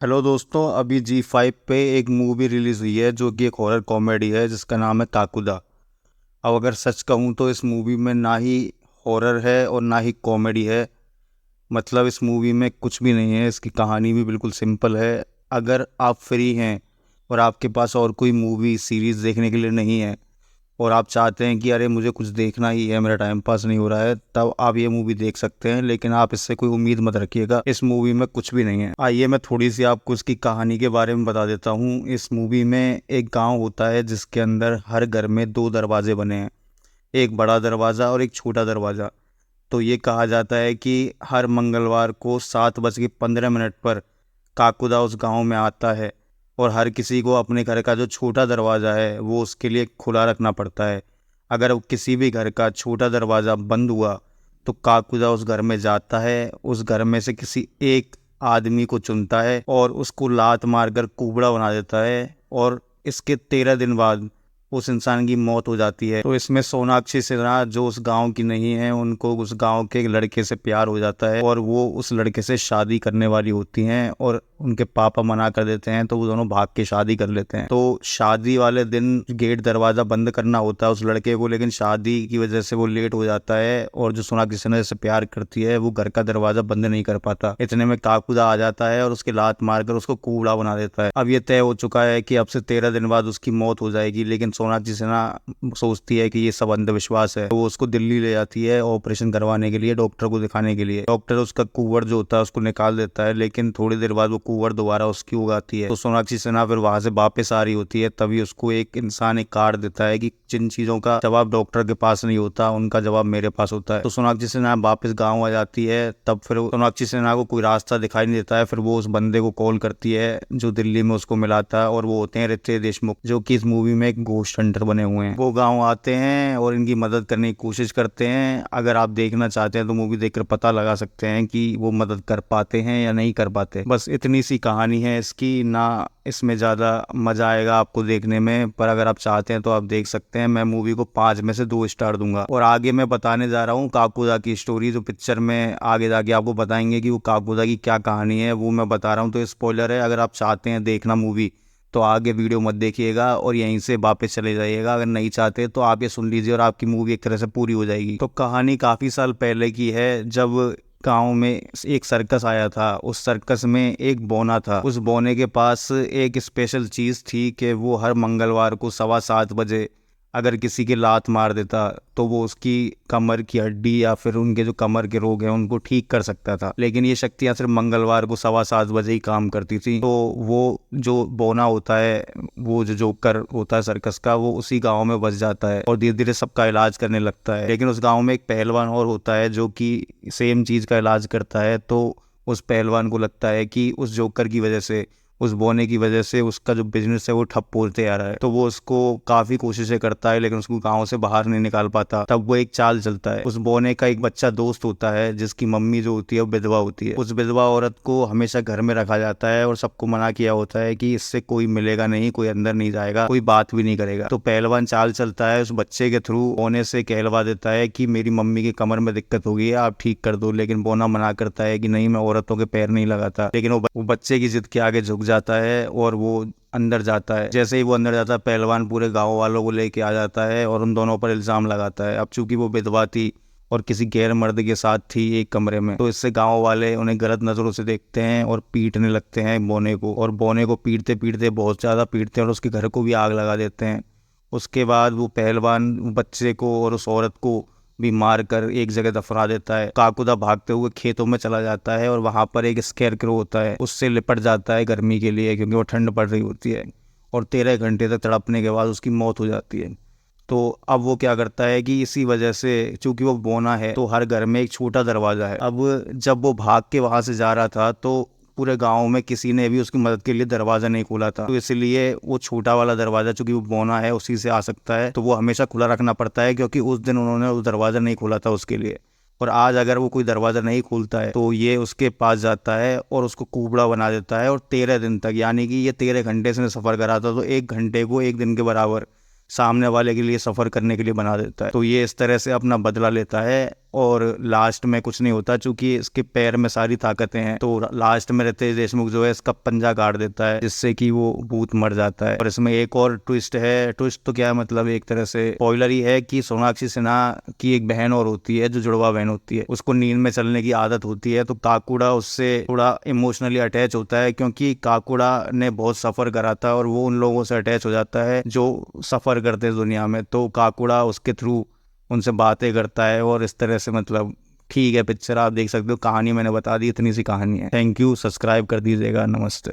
Hello दोस्तों, अभी G5 पे एक मूवी रिलीज़ हुई है जो कि एक हॉरर कॉमेडी है जिसका नाम है काकुदा। अब अगर सच कहूँ तो इस मूवी में ना ही हॉरर है और ना ही कॉमेडी है। मतलब इस मूवी में कुछ भी नहीं है। इसकी कहानी भी बिल्कुल सिंपल है। अगर आप फ्री हैं और आपके पास और कोई मूवी सीरीज़ देखने के लिए नहीं है और आप चाहते हैं कि अरे मुझे कुछ देखना ही है, मेरा टाइम पास नहीं हो रहा है, तब आप ये मूवी देख सकते हैं। लेकिन आप इससे कोई उम्मीद मत रखिएगा, इस मूवी में कुछ भी नहीं है। आइए मैं थोड़ी सी आपको इसकी कहानी के बारे में बता देता हूँ। इस मूवी में एक गांव होता है जिसके अंदर हर घर में दो दरवाजे बने हैं, एक बड़ा दरवाज़ा और एक छोटा दरवाज़ा। तो ये कहा जाता है कि हर मंगलवार को 7:15 पर काकुदा उस गांव में आता है और हर किसी को अपने घर का जो छोटा दरवाज़ा है वो उसके लिए खुला रखना पड़ता है। अगर किसी भी घर का छोटा दरवाज़ा बंद हुआ तो काकुदा उस घर में जाता है, उस घर में से किसी एक आदमी को चुनता है और उसको लात मारकर कुबड़ा बना देता है। और इसके 13 दिन बाद उस इंसान की मौत हो जाती है। तो इसमें सोनाक्षी सिन्हा जो उस गांव की नहीं है, उनको उस गांव के एक लड़के से प्यार हो जाता है और वो उस लड़के से शादी करने वाली होती हैं और उनके पापा मना कर देते हैं, तो वो दोनों भाग के शादी कर लेते हैं। तो शादी वाले दिन गेट दरवाज़ा बंद करना होता है उस लड़के को, लेकिन शादी की वजह से वो लेट हो जाता है और जो सोनाक्षी सिन्हा से प्यार करती है वो घर का दरवाज़ा बंद नहीं कर पाता। इतने में काकुदा आ जाता है और उसकी लात मारकर उसको कूड़ा बना देता है। अब ये तय हो चुका है कि अब से 13 दिन बाद उसकी मौत हो जाएगी, लेकिन सोनाक्षी सिन्हा सोचती है कि ये सब अंधविश्वास है। तो वो उसको दिल्ली ले जाती है ऑपरेशन करवाने के लिए, डॉक्टर को दिखाने के लिए। डॉक्टर उसका कुंवर जो होता है उसको निकाल देता है, लेकिन थोड़ी देर बाद वो कुंवर दोबारा उसकी उगाती है। तो सोनाक्षी सिन्हा फिर वहां से वापस आ रही होती है, तभी उसको एक इंसान एक कार्ड देता है कि जिन चीजों का जवाब डॉक्टर के पास नहीं होता उनका जवाब मेरे पास होता है। तो सोनाक्षी सिन्हा वापस गाँव आ जाती है। तब फिर सोनाक्षी सिन्हा को कोई रास्ता दिखाई नहीं देता है। फिर वो उस बंदे को कॉल करती है जो दिल्ली में उसको मिला था, और वो होते हैं रितेश देशमुख, जो कि इस मूवी में एक घोस्ट हंटर बने हुए हैं। वो गांव आते हैं और इनकी मदद करने की कोशिश करते हैं। अगर आप देखना चाहते हैं तो मूवी देखकर पता लगा सकते हैं कि वो मदद कर पाते हैं या नहीं कर पाते। बस इतनी सी कहानी है इसकी। ना इसमें ज़्यादा मज़ा आएगा आपको देखने में, पर अगर आप चाहते हैं तो आप देख सकते हैं। मैं मूवी को 5 में से 2 स्टार दूंगा। और आगे मैं बताने जा रहा हूँ काकुदा की स्टोरी, जो पिक्चर में आगे जाके आपको बताएंगे कि वो काकुदा की क्या कहानी है, वो मैं बता रहा हूँ। तो स्पॉइलर है, अगर आप चाहते हैं देखना मूवी तो आगे वीडियो मत देखिएगा और यहीं से वापस चले जाइएगा। अगर नहीं चाहते तो आप ये सुन लीजिए और आपकी मूवी एक तरह से पूरी हो जाएगी। तो कहानी काफ़ी साल पहले की है, जब गांव में एक सर्कस आया था। उस सर्कस में एक बौना था। उस बौने के पास एक स्पेशल चीज़ थी कि वो हर मंगलवार को 7:15 अगर किसी की लात मार देता तो वो उसकी कमर की हड्डी या फिर उनके जो कमर के रोग हैं उनको ठीक कर सकता था। लेकिन ये शक्तियाँ सिर्फ मंगलवार को 7:15 ही काम करती थी। तो वो जो बौना होता है, वो जो जोकर होता है सर्कस का, वो उसी गांव में बस जाता है और धीरे धीरे सबका इलाज करने लगता है। लेकिन उस गांव में एक पहलवान और होता है जो कि सेम चीज़ का इलाज करता है। तो उस पहलवान को लगता है कि उस जोकर की वजह से, उस बोने की वजह से उसका जो बिजनेस है वो ठप होते आ रहा है। तो वो उसको काफ़ी कोशिशें करता है लेकिन उसको गांव से बाहर नहीं निकाल पाता। तब वो एक चाल चलता है। उस बोने का एक बच्चा दोस्त होता है जिसकी मम्मी जो होती है वो विधवा होती है। उस विधवा औरत को हमेशा घर में रखा जाता है और सबको मना किया होता है कि इससे कोई मिलेगा नहीं, कोई अंदर नहीं जाएगा, कोई बात भी नहीं करेगा। तो पहलवान चाल चलता है, उस बच्चे के थ्रू बोने से कहलवा देता है कि मेरी मम्मी की कमर में दिक्कत हो गई है, आप ठीक कर दो। लेकिन बोना मना करता है कि नहीं, मैं औरतों के पैर नहीं लगाता। लेकिन वो बच्चे की जिद के आगे झुक जाता है और वो अंदर जाता है। जैसे ही वो अंदर जाता है, पहलवान पूरे गांव वालों को लेके आ जाता है और उन दोनों पर इल्जाम लगाता है। अब चूंकि वो विधवा थी और किसी गैर मर्द के साथ थी एक कमरे में, तो इससे गांव वाले उन्हें गलत नजरों से देखते हैं और पीटने लगते हैं बोने को। और बोने को पीटते पीटते बहुत ज्यादा पीटते हैं और उसके घर को भी आग लगा देते हैं। उसके बाद वो पहलवान बच्चे को और उस औरत को भी मार कर एक जगह दफना देता है। काकुदा भागते हुए खेतों में चला जाता है और वहां पर एक स्केरक्रो होता है, उससे लिपट जाता है गर्मी के लिए, क्योंकि वो ठंड पड़ रही होती है। और 13 घंटे तक तड़पने के बाद उसकी मौत हो जाती है। तो अब वो क्या करता है कि इसी वजह से, चूंकि वो बोना है, तो हर घर में एक छोटा दरवाजा है। अब जब वो भाग के वहां से जा रहा था तो पूरे गांव में किसी ने भी उसकी मदद के लिए दरवाजा नहीं खोला था। तो इसलिए वो छोटा वाला दरवाजा, चूंकि वो बोना है, उसी से आ सकता है, तो वो हमेशा खुला रखना पड़ता है, क्योंकि उस दिन उन्होंने वो दरवाजा नहीं खोला था उसके लिए। और आज अगर वो कोई दरवाजा नहीं खोलता है तो ये उसके पास जाता है और उसको कुबड़ा बना देता है। और 13 दिन तक, यानी कि ये 13 घंटे से सफर करा था, तो 1 घंटे को 1 दिन के बराबर सामने वाले के लिए सफर करने के लिए बना देता है। तो ये इस तरह से अपना बदला लेता है और लास्ट में कुछ नहीं होता, चूंकि इसके पैर में सारी ताकतें हैं, तो लास्ट में रितेश देशमुख जो है इसका पंजा काट देता है, जिससे कि वो भूत मर जाता है। और इसमें एक और ट्विस्ट है, ट्विस्ट तो क्या मतलब एक तरह से स्पॉइलर ही है कि सोनाक्षी सिन्हा की एक बहन और होती है जो जुड़वा बहन होती है, उसको नींद में चलने की आदत होती है। तो काकुड़ा उससे थोड़ा इमोशनली अटैच होता है, क्योंकि काकुड़ा ने बहुत सफर करा था और वो उन लोगों से अटैच हो जाता है जो सफर करते हैं दुनिया में। तो काकुड़ा उसके थ्रू उनसे बातें करता है और इस तरह से मतलब ठीक है, पिक्चर आप देख सकते हो। कहानी मैंने बता दी, इतनी सी कहानी है। थैंक यू, सब्सक्राइब कर दीजिएगा। नमस्ते।